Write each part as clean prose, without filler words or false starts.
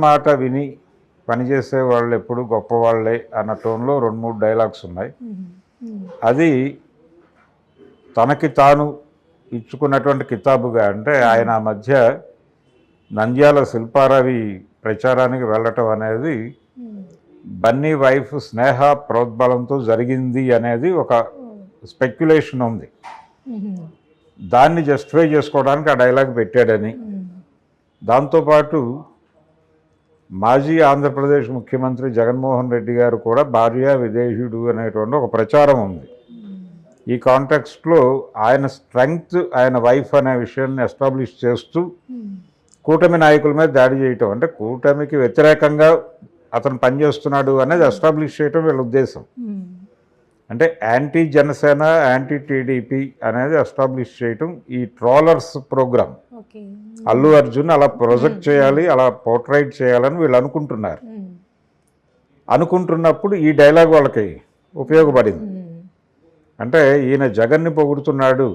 మాట విని పనిచేసే వాళ్ళు ఎప్పుడు గొప్పవాళ్లే అన్న టోన్లో 2-3 డైలాగ్స్ ఉన్నాయి. అది తనకి తాను ఇచ్చుకున్నటువంటి కితాబుగా, అంటే ఆయన ఆ మధ్య నంద్యాల శిల్పారావి ప్రచారానికి వెళ్ళటం అనేది బన్నీ వైఫ్ స్నేహ ప్రోద్బలంతో జరిగింది అనేది ఒక స్పెక్యులేషన్ ఉంది. దాన్ని జస్టిఫై చేసుకోవడానికి ఆ డైలాగ్ పెట్టాడని, దాంతోపాటు మాజీ ఆంధ్రప్రదేశ్ ముఖ్యమంత్రి జగన్మోహన్ రెడ్డి గారు కూడా భార్య విదేశీయుడు అనేటువంటి ఒక ప్రచారం ఉంది. ఈ కాంటెక్స్ట్లో ఆయన స్ట్రెంగ్త్, ఆయన వైఫ్ అనే విషయాన్ని ఎస్టాబ్లిష్ చేస్తూ కూటమి నాయకుల మీద దాడి చేయటం, అంటే కూటమికి వ్యతిరేకంగా అతను పనిచేస్తున్నాడు అనేది ఎస్టాబ్లిష్ చేయటం వీళ్ళ ఉద్దేశం. అంటే యాంటీ జనసేన, యాంటీ టీడీపీ అనేది ఎస్టాబ్లిష్ చేయటం ఈ ట్రోలర్స్ ప్రోగ్రామ్. అల్లు అర్జున్ అలా ప్రొజెక్ట్ చేయాలి, అలా పోర్ట్రైట్ చేయాలని వీళ్ళు అనుకుంటున్నారు. అనుకుంటున్నప్పుడు ఈ డైలాగ్ వాళ్ళకి ఉపయోగపడింది. అంటే ఈయన జగన్ని పొగుడుతున్నాడు,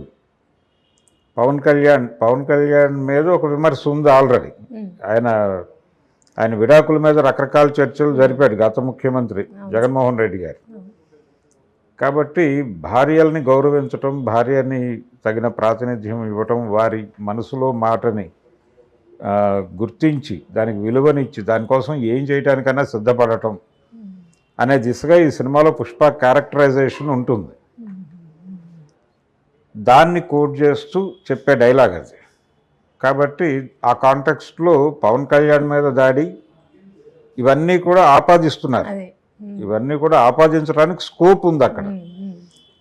పవన్ కళ్యాణ్ మీద ఒక విమర్శ ఉంది ఆల్రెడీ. ఆయన విడాకుల మీద రకరకాల చర్చలు జరిపాడు గత ముఖ్యమంత్రి జగన్మోహన్ రెడ్డి గారు. కాబట్టి భార్యల్ని గౌరవించటం, భార్యని తగిన ప్రాతినిధ్యం ఇవ్వటం, వారి మనసులో మాటని గుర్తించి దానికి విలువనిచ్చి దానికోసం ఏం చేయడానికైనా సిద్ధపడటం అనే దిశగా ఈ సినిమాలో పుష్ప క్యారెక్టరైజేషన్ ఉంటుంది. దాన్ని కోట్ చేస్తూ చెప్పే డైలాగ్ అది. కాబట్టి ఆ కాంటెక్స్ట్లో పవన్ కళ్యాణ్ మీద దాడి ఇవన్నీ కూడా ఆపాదిస్తున్నారు. ఇవన్నీ కూడా ఆపాదించడానికి స్కోప్ ఉంది అక్కడ.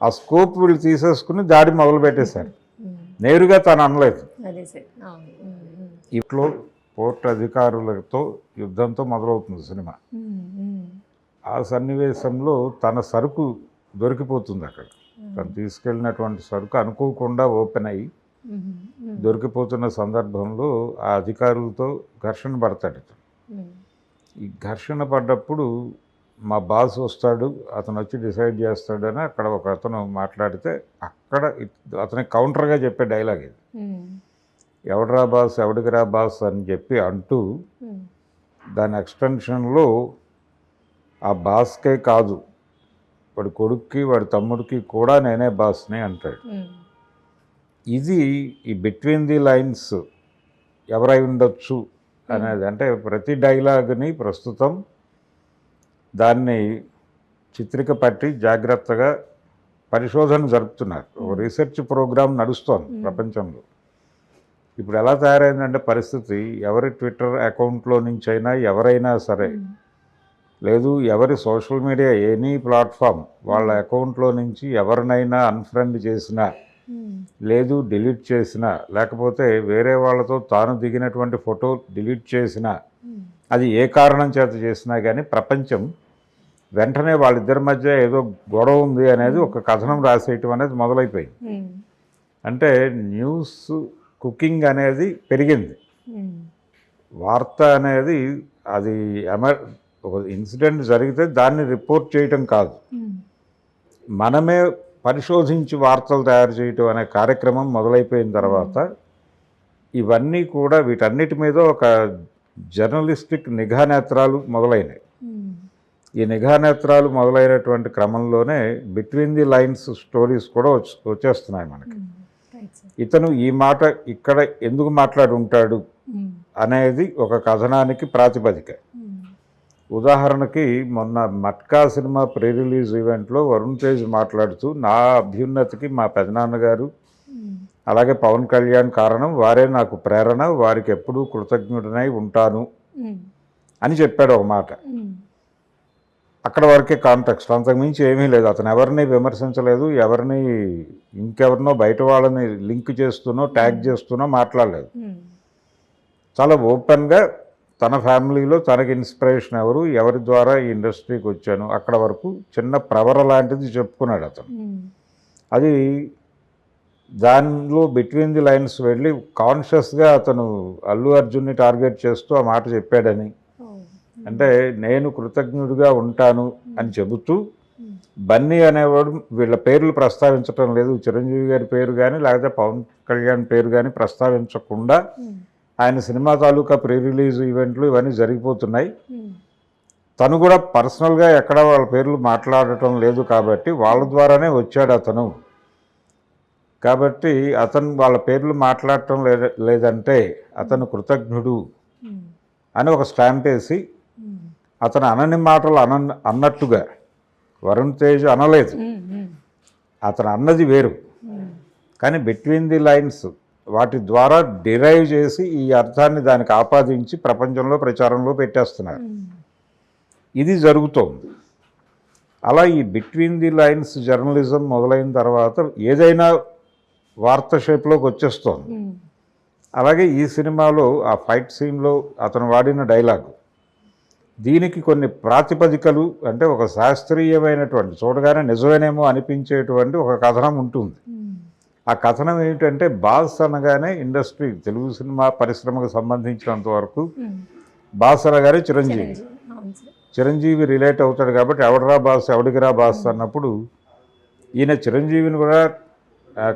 ఆ స్కోప్ వీళ్ళు తీసేసుకుని దాడి మొదలు పెట్టేశారు. నేరుగా తను అనలేదు. ఇట్లో పోర్ట్ అధికారులతో యుద్ధంతో మొదలవుతుంది సినిమా. ఆ సన్నివేశంలో తన సరుకు దొరికిపోతుంది అక్కడ. తను తీసుకెళ్ళినటువంటి సరుకు అనుకోకుండా ఓపెన్ అయ్యి దొరికిపోతున్న సందర్భంలో ఆ అధికారులతో ఘర్షణ పడతాడు. ఈ ఘర్షణ పడ్డప్పుడు మా బాస్ వస్తాడు, అతను వచ్చి డిసైడ్ చేస్తాడని అక్కడ ఒక అతను మాట్లాడితే అక్కడ అతనికి కౌంటర్గా చెప్పే డైలాగ్ ఇది. ఎవడరా బాస్, ఎవడికిరా బాస్ అని చెప్పి అంటూ దాని ఎక్స్టెన్షన్లో ఆ బాస్కే కాదు, వాడి కొడుక్కి వాడి తమ్ముడికి కూడా నేనే బాస్ని అంటాడు. ఇది ఈ బిట్వీన్ ది లైన్స్ ఎవరై ఉండొచ్చు అనేది. అంటే ప్రతి డైలాగ్ని ప్రస్తుతం దాన్ని చిత్రిక పట్టి జాగ్రత్తగా పరిశోధన జరుపుతున్నారు. ఒక రీసెర్చ్ ప్రోగ్రామ్ నడుస్తోంది ప్రపంచంలో. ఇప్పుడు ఎలా తయారైందంటే పరిస్థితి, ఎవరి ట్విట్టర్ అకౌంట్లో నుంచి అయినా ఎవరైనా సరే, లేదు ఎవరి సోషల్ మీడియా ఎనీ ప్లాట్ఫామ్ వాళ్ళ అకౌంట్లో నుంచి ఎవరినైనా అన్ఫ్రెండ్ చేసినా, లేదు డిలీట్ చేసినా, లేకపోతే వేరే వాళ్ళతో తాను దిగినటువంటి ఫోటో డిలీట్ చేసినా, అది ఏ కారణం చేత చేసినా కానీ ప్రపంచం వెంటనే వాళ్ళిద్దరి మధ్య ఏదో గొడవ ఉంది అనేది ఒక కథనం రాసేయటం అనేది మొదలైపోయింది. అంటే న్యూస్ కుకింగ్ అనేది పెరిగింది. వార్త అనేది అది ఒక ఇన్సిడెంట్ జరిగితే దాన్ని రిపోర్ట్ చేయటం కాదు, మనమే పరిశోధించి వార్తలు తయారు చేయటం అనే కార్యక్రమం మొదలైపోయిన తర్వాత ఇవన్నీ కూడా వీటన్నిటి మీద ఒక జర్నలిస్టిక్ నిఘా నేత్రాలు మొదలైనవి. ఈ నిఘా నేత్రాలు మొదలైనటువంటి క్రమంలోనే బిట్వీన్ ది లైన్స్ స్టోరీస్ కూడా వచ్చేస్తున్నాయి మనకి. ఇతను ఈ మాట ఇక్కడ ఎందుకు మాట్లాడి ఉంటాడు అనేది ఒక కథనానికి ప్రాతిపదిక. ఉదాహరణకి మొన్న మట్కా సినిమా ప్రీ రిలీజ్ ఈవెంట్లో వరుణ్ తేజ్ మాట్లాడుతూ, నా అభ్యున్నతికి మా పెదనాన్నగారు అలాగే పవన్ కళ్యాణ్ కారణం, వారే నాకు ప్రేరణ, వారికి ఎప్పుడూ కృతజ్ఞుడనై ఉంటాను అని చెప్పాడు ఒక మాట. అక్కడ వరకే కాంటెక్స్ట్, అంతకుమించి ఏమీ లేదు. అతను ఎవరిని విమర్శించలేదు, ఎవరిని ఇంకెవరినో బయట వాళ్ళని లింక్ చేస్తూనో ట్యాగ్ చేస్తూనో మాట్లాడలేదు. చాలా ఓపెన్గా తన ఫ్యామిలీలో తనకి ఇన్స్పిరేషన్ ఎవరు, ఎవరి ద్వారా ఈ ఇండస్ట్రీకి వచ్చాను, అక్కడ వరకు చిన్న ప్రవర లాంటిది చెప్పుకున్నాడు అతను. అది దానిలో బిట్వీన్ ది లైన్స్ వెళ్ళి కాన్షియస్గా అతను అల్లు అర్జున్ని టార్గెట్ చేస్తూ ఆ మాట చెప్పాడని, అంటే నేను కృతజ్ఞుడిగా ఉంటాను అని చెబుతూ, బన్నీ అనేవాడు వీళ్ళ పేర్లు ప్రస్తావించటం లేదు, చిరంజీవి గారి పేరు కానీ లేకపోతే పవన్ కళ్యాణ్ పేరు కానీ ప్రస్తావించకుండా ఆయన సినిమా తాలూకా ప్రీ రిలీజ్ ఈవెంట్లు ఇవన్నీ జరిగిపోతున్నాయి. తను కూడా పర్సనల్గా ఎక్కడ వాళ్ళ పేర్లు మాట్లాడటం లేదు కాబట్టి వాళ్ళ ద్వారానే వచ్చాడు అతను. కాబట్టి అతను వాళ్ళ పేర్లు మాట్లాడటం లేదంటే అతను కృతజ్ఞుడు అని ఒక స్టాంప్ వేసి అతను అనని మాటలు అన్నట్టుగా వరుణ్ తేజ్ అనలేదు. అతను అన్నది వేరు, కానీ బిట్వీన్ ది లైన్స్ వాటి ద్వారా డిరైవ్ చేసి ఈ అర్థాన్ని దానికి ఆపాదించి ప్రపంచంలో ప్రచారంలో పెట్టేస్తున్నారు. ఇది జరుగుతోంది. అలా ఈ బిట్వీన్ ది లైన్స్ జర్నలిజం మొదలైన తర్వాత ఏదైనా వార్త షేప్లోకి వచ్చేస్తోంది. అలాగే ఈ సినిమాలో ఆ ఫైట్ సీన్లో అతను వాడిన డైలాగు, దీనికి కొన్ని ప్రాతిపదికలు, అంటే ఒక శాస్త్రీయమైనటువంటి చూడగానే నిజమేనేమో అనిపించేటువంటి ఒక కథనం ఉంటుంది. ఆ కథనం ఏమిటంటే, బాస్ అనగానే ఇండస్ట్రీ తెలుగు సినిమా పరిశ్రమకు సంబంధించినంత వరకు బాస్ అనగానే చిరంజీవి రిలేట్ అవుతాడు కాబట్టి ఎవడరా బాస్ ఎవడికిరా బాస్ అన్నప్పుడు ఈయన చిరంజీవిని కూడా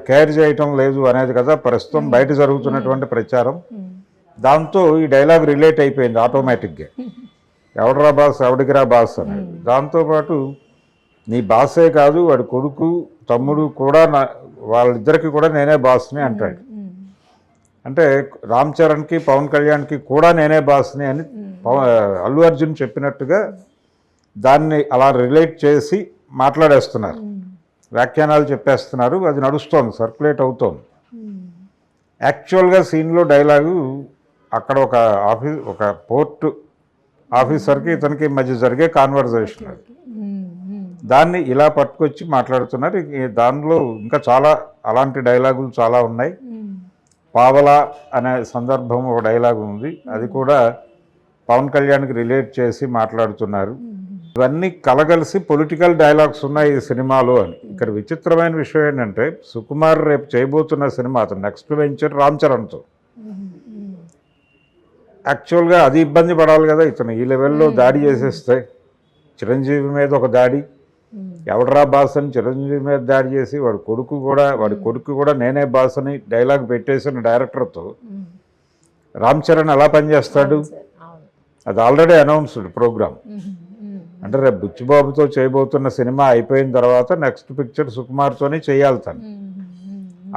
కేర్ చేయటం లేదు అనేది కదా ప్రస్తుతం బయట జరుగుతున్నటువంటి ప్రచారం. దాంతో ఈ డైలాగ్ రిలేట్ అయిపోయింది ఆటోమేటిక్గా, ఎవడరా బాస్ ఎవడికిరా బాస్ అనేది. దాంతోపాటు నీ బాసే కాదు వాడి కొడుకు తమ్ముడు కూడా వాళ్ళిద్దరికి కూడా నేనే బాస్ని అంటాడు. అంటే రామ్ చరణ్కి పవన్ కళ్యాణ్కి కూడా నేనే బాస్ని అని అల్లు అర్జున్ చెప్పినట్టుగా దాన్ని అలా రిలేట్ చేసి మాట్లాడేస్తున్నారు, వ్యాఖ్యానాలు చెప్పేస్తున్నారు. అది నడుస్తోంది, సర్క్యులేట్ అవుతోంది. యాక్చువల్గా సీన్లో డైలాగు అక్కడ ఒక పోర్ట్ ఆఫీసర్కి ఇతనికి మధ్య జరిగే కాన్వర్జేషన్, దాన్ని ఇలా పట్టుకొచ్చి మాట్లాడుతున్నారు. దానిలో ఇంకా చాలా అలాంటి డైలాగులు చాలా ఉన్నాయి. పావలా అనే సందర్భం ఒక డైలాగు ఉంది, అది కూడా పవన్ కళ్యాణ్కి రిలేట్ చేసి మాట్లాడుతున్నారు. ఇవన్నీ కలగలిసి పొలిటికల్ డైలాగ్స్ ఉన్నాయి ఈ సినిమాలో అని. ఇక్కడ విచిత్రమైన విషయం ఏంటంటే, సుకుమార్ రేపు చేయబోతున్న సినిమా అతను నెక్స్ట్ వెంచర్ రామ్ చరణ్తో. యాక్చువల్గా అది ఇబ్బంది పడాలి కదా, ఇతను ఈ లెవెల్లో దాడి చేసేస్తే చిరంజీవి మీద ఒక దాడి, ఎవడరా బాస్ అని చిరంజీవి మీద దాడి చేసి వాడి కొడుకు కూడా నేనే బాస్ అని డైలాగ్ పెట్టేసిన డైరెక్టర్తో రామ్ చరణ్ ఎలా పనిచేస్తాడు? అది ఆల్రెడీ అనౌన్స్డ్ ప్రోగ్రామ్. అంటే రేపు బుచ్చిబాబుతో చేయబోతున్న సినిమా అయిపోయిన తర్వాత నెక్స్ట్ పిక్చర్ సుకుమార్తోనే చేయాలి తను.